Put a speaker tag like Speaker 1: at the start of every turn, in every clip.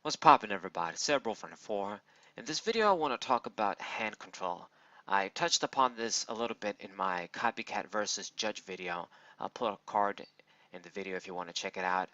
Speaker 1: What's poppin', everybody? Cerebral from the 4. In this video I want to talk about hand control. I touched upon this a little bit in my copycat versus judge video. I'll put a card in the video if you want to check it out.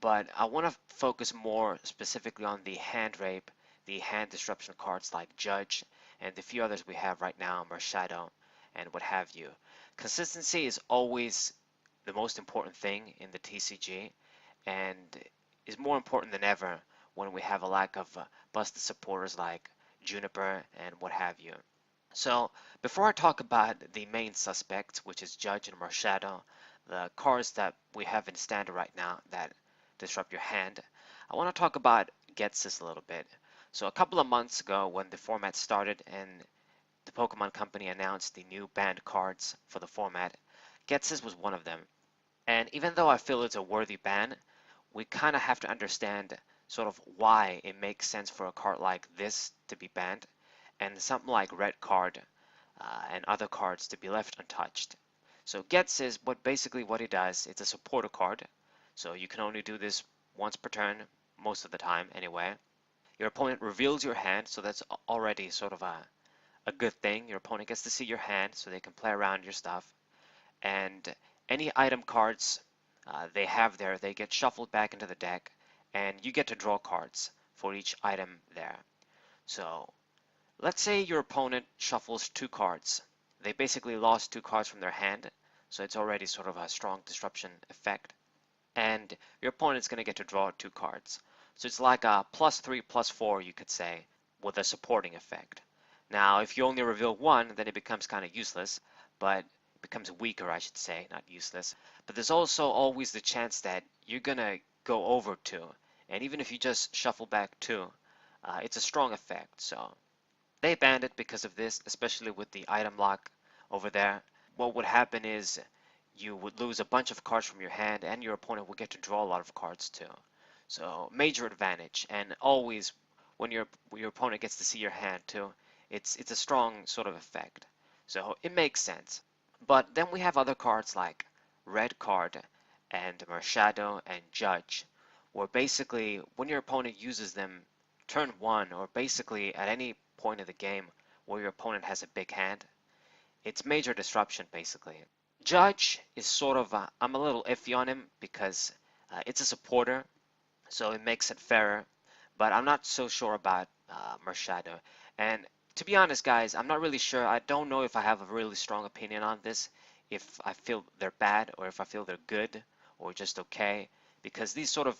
Speaker 1: But I want to focus more specifically on the hand rape, the hand disruption cards like judge, and the few others we have right now, marshadow, and what have you. Consistency is always the most important thing in the TCG, and is more important than ever when we have a lack of busted supporters like Juniper and what have you. So before I talk about the main suspects, which is Judge and Marshadow, the cards that we have in standard right now that disrupt your hand, I want to talk about Getsis a little bit. So a couple of months ago when the format started and the Pokemon Company announced the new banned cards for the format, Getsis was one of them. And even though I feel it's a worthy ban, we kind of have to understand sort of why it makes sense for a card like this to be banned and something like red card and other cards to be left untouched. So Gets is basically what it does. It's a supporter card, so you can only do this once per turn most of the time anyway. Your opponent reveals your hand, so that's already sort of a good thing. Your opponent gets to see your hand so they can play around your stuff, and any item cards they have there, they get shuffled back into the deck, and you get to draw cards for each item there. So let's say your opponent shuffles 2 cards. They basically lost 2 cards from their hand, so it's already sort of a strong disruption effect. And your opponent's going to get to draw 2 cards. So it's like a +3, +4, you could say, with a supporting effect. Now, if you only reveal 1, then it becomes kind of useless, but becomes weaker, I should say, not useless. But there's also always the chance that you're gonna go over 2, and even if you just shuffle back 2, it's a strong effect. So they banned it because of this, especially with the item lock over there. What would happen is you would lose a bunch of cards from your hand, and your opponent would get to draw a lot of cards too. So major advantage, and always when your opponent gets to see your hand too, it's a strong sort of effect. So it makes sense. But then we have other cards like Red Card and Marshadow and Judge, where basically when your opponent uses them turn 1 or basically at any point of the game where your opponent has a big hand, it's major disruption basically. Judge is sort of, I'm a little iffy on him because it's a supporter, so it makes it fairer, but I'm not so sure about Marshadow. And to be honest, guys, I'm not really sure. I don't know if I have a really strong opinion on this, if I feel they're bad or if I feel they're good or just okay, because these sort of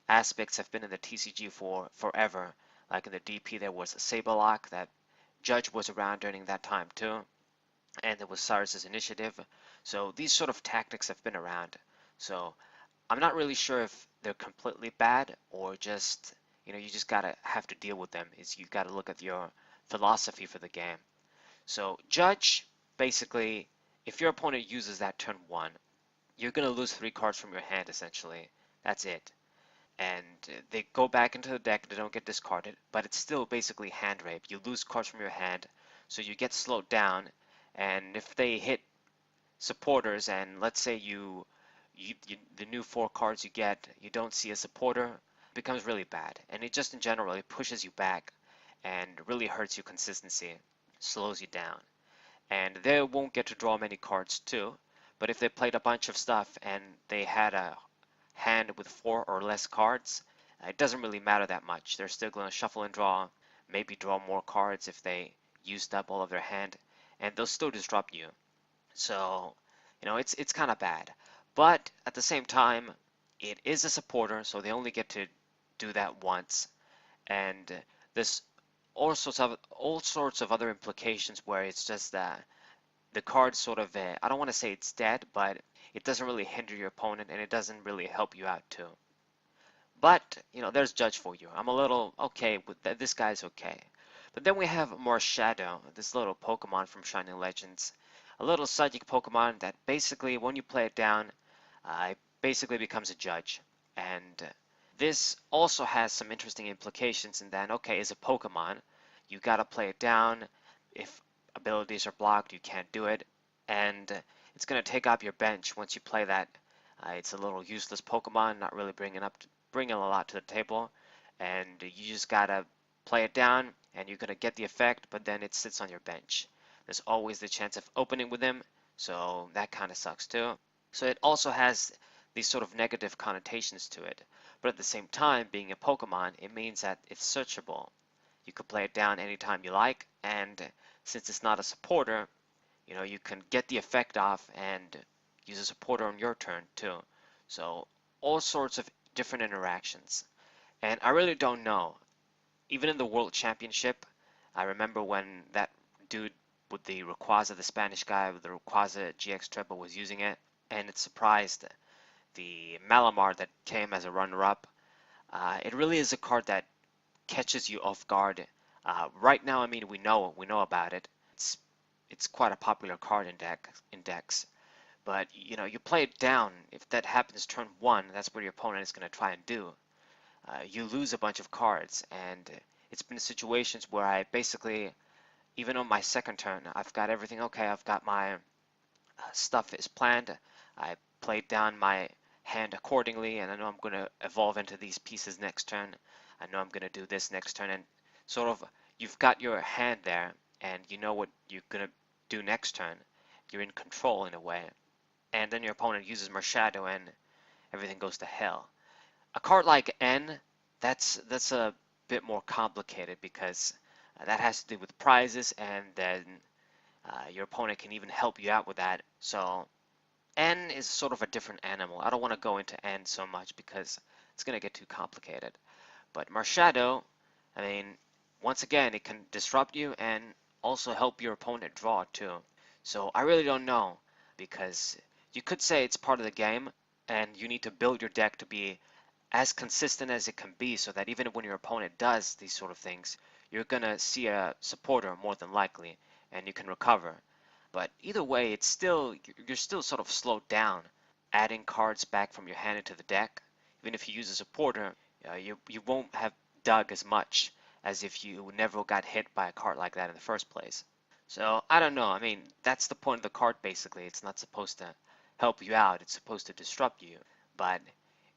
Speaker 1: aspects have been in the TCG for forever. Like in the DP, there was a Saberlock, that Judge was around during that time too, and there was Cyrus's initiative. So these sort of tactics have been around. So I'm not really sure if they're completely bad or just, you just gotta have to deal with them. You gotta look at your philosophy for the game. So Judge, basically, if your opponent uses that turn 1, you're gonna lose 3 cards from your hand essentially. That's it. And they go back into the deck, they don't get discarded, but it's still basically hand rape. You lose cards from your hand, so you get slowed down, and if they hit supporters and let's say the new 4 cards you get, you don't see a supporter, it becomes really bad. And it just in general, it pushes you back and really hurts your consistency, slows you down. And they won't get to draw many cards too, but if they played a bunch of stuff and they had a hand with 4 or less cards, it doesn't really matter that much. They're still going to shuffle and draw, maybe draw more cards if they used up all of their hand, and they'll still disrupt you. So, it's kind of bad. But at the same time, it is a supporter, so they only get to do that once. And there's all sorts of other implications where it's just that the card sort of, I don't want to say it's dead, but it doesn't really hinder your opponent and it doesn't really help you out too. But, there's Judge for you. I'm a little okay with that. This guy's okay. But then we have Marshadow, this little Pokemon from Shining Legends. A little psychic Pokemon that basically, when you play it down, it basically becomes a judge. And this also has some interesting implications in that, okay, as a Pokemon, you gotta play it down. If abilities are blocked, you can't do it. And it's gonna take up your bench once you play that. It's a little useless Pokemon, not really bringing a lot to the table. and you just gotta play it down, and you're gonna get the effect, but then it sits on your bench. There's always the chance of opening with him, so that kind of sucks too. So it also has these sort of negative connotations to it. But at the same time, being a Pokemon, it means that it's searchable. You could play it down anytime you like, and since it's not a supporter, you can get the effect off and use a supporter on your turn too. So all sorts of different interactions. And I really don't know. Even in the World Championship, I remember when that dude with the Rayquaza, the Spanish guy with the Rayquaza GX Treble was using it, and it surprised the Malamar that came as a runner-up. It really is a card that catches you off guard. Right now, I mean, we know about it. It's quite a popular card index. But you play it down. If that happens turn one, that's what your opponent is going to try and do. You lose a bunch of cards, and it's been situations where I basically, even on my second turn, I've got everything okay. I've got my stuff is planned. I played down my hand accordingly, and I know I'm going to evolve into these pieces next turn. I know I'm going to do this next turn, and sort of you've got your hand there, and you know what you're going to do next turn. You're in control in a way, and then your opponent uses marshadow, and everything goes to hell. A card like N, that's a bit more complicated because that has to do with prizes, and then your opponent can even help you out with that. So N is sort of a different animal. I don't want to go into N so much because it's going to get too complicated. But Marshadow, I mean, once again, it can disrupt you and also help your opponent draw too. So I really don't know because you could say it's part of the game and you need to build your deck to be as consistent as it can be so that even when your opponent does these sort of things, you're going to see a supporter more than likely and you can recover. But either way, you're still sort of slowed down adding cards back from your hand into the deck. Even if you use a supporter, you won't have dug as much as if you never got hit by a card like that in the first place. So I don't know. I mean, that's the point of the card basically. It's not supposed to help you out. It's supposed to disrupt you. But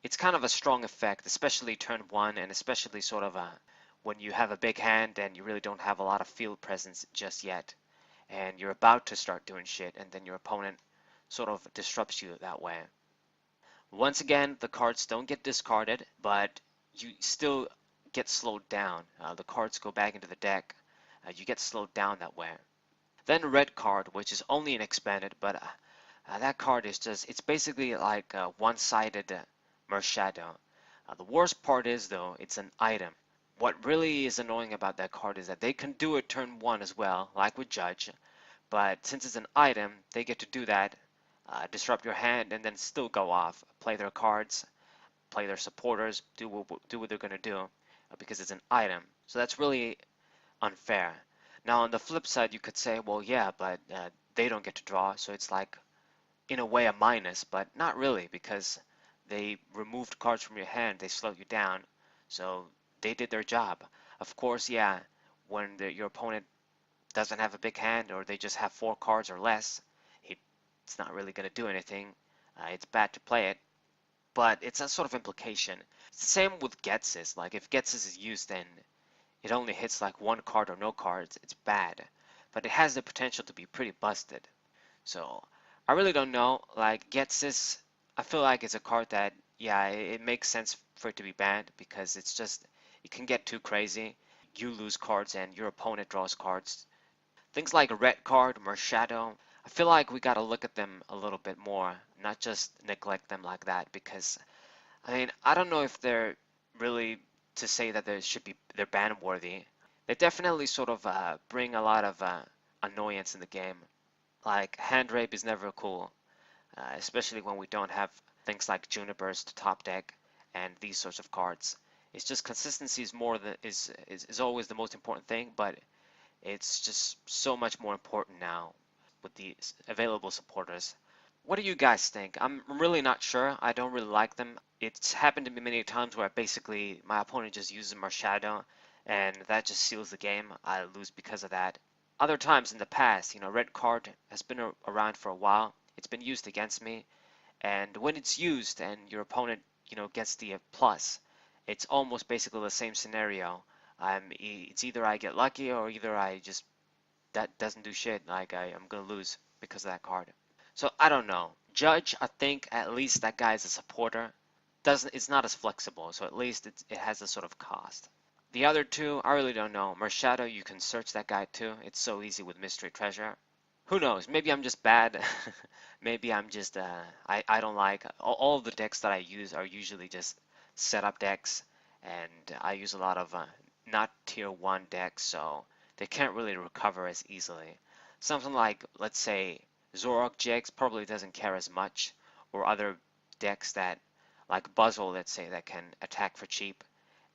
Speaker 1: it's kind of a strong effect, especially turn one, and especially sort of when you have a big hand and you really don't have a lot of field presence just yet, and you're about to start doing shit, and then your opponent sort of disrupts you that way. Once again, the cards don't get discarded, but you still get slowed down. The cards go back into the deck. You get slowed down that way. Then red card, which is only an expanded, but that card is it's basically like a one-sided marshadow. The worst part is though, it's an item. What really is annoying about that card is that they can do it turn one as well, like with Judge, but since it's an item, they get to do that, disrupt your hand, and then still go off, play their cards, play their supporters, do what they're gonna do, because it's an item. So that's really unfair. Now on the flip side, you could say, well, yeah, but they don't get to draw, so it's like in a way a minus, but not really because they removed cards from your hand, they slowed you down, so they did their job. Of course, yeah, when your opponent doesn't have a big hand or they just have 4 cards or less, it's not really going to do anything. It's bad to play it, but it's a sort of implication. It's the same with Getsis. Like if Getsis is used, then it only hits like 1 card or no cards. It's bad, but it has the potential to be pretty busted. So I really don't know. Like Getsis, I feel like it's a card that, yeah, it makes sense for it to be banned because it can get too crazy. You lose cards and your opponent draws cards. Things like a red card, Marshadow, I feel like we got to look at them a little bit more, not just neglect them like that because, I mean, I don't know if they're really to say that they're ban worthy. They definitely sort of bring a lot of annoyance in the game. Like hand rape is never cool, especially when we don't have things like junipers to top deck and these sorts of cards. It's just consistency is more than is always the most important thing, but it's just so much more important now with the available supporters. What do you guys think? I'm really not sure. I don't really like them. It's happened to me many times where basically my opponent just uses Marshadow and that just seals the game. I lose because of that. Other times in the past, red card has been around for a while. It's been used against me, and when it's used and your opponent, gets the plus, it's almost basically the same scenario. It's either I get lucky or either I just that doesn't do shit. Like I'm gonna lose because of that card. So I don't know. Judge, I think at least that guy is a supporter. Doesn't It's not as flexible, so at least it has a sort of cost. The other two, I really don't know. Marshadow, you can search that guy too. It's so easy with Mystery Treasure. Who knows? Maybe I'm just bad. Maybe I'm just I don't like all of the decks that I use are usually just setup decks, and I use a lot of not tier 1 decks, so they can't really recover as easily. Something like, let's say, Zorok Jax probably doesn't care as much, or other decks that, like Buzzle, let's say, that can attack for cheap,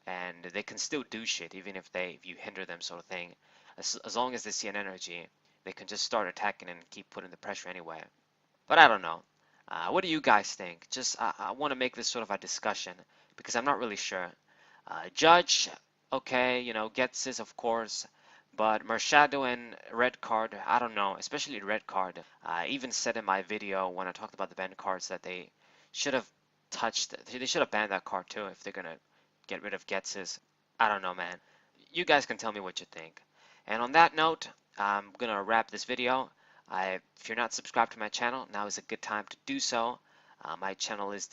Speaker 1: and they can still do shit even if you hinder them, sort of thing. As long as they see an energy, they can just start attacking and keep putting the pressure anyway. But I don't know. What do you guys think? Just I want to make this sort of a discussion because I'm not really sure. Judge, okay, gets this of course, but Marshadow and red card, I don't know, especially red card. I even said in my video when I talked about the banned cards that they should have they should have banned that card too if they're gonna get rid of Getses. I don't know, man. You guys can tell me what you think. And on that note, I'm gonna wrap this video. If you're not subscribed to my channel, now is a good time to do so. My channel is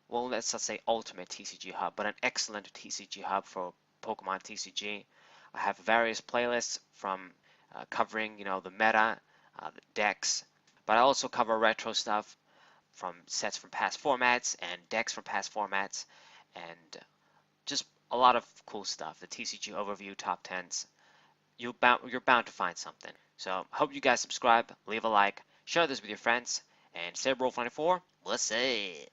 Speaker 1: well, let's not say ultimate TCG hub, but an excellent TCG hub for Pokemon TCG. I have various playlists from covering, the meta, the decks, but I also cover retro stuff from sets from past formats and decks from past formats, and just a lot of cool stuff. The TCG overview, top 10s. You're bound to find something. So hope you guys subscribe, leave a like, share this with your friends, and stay Bro 24. What's it?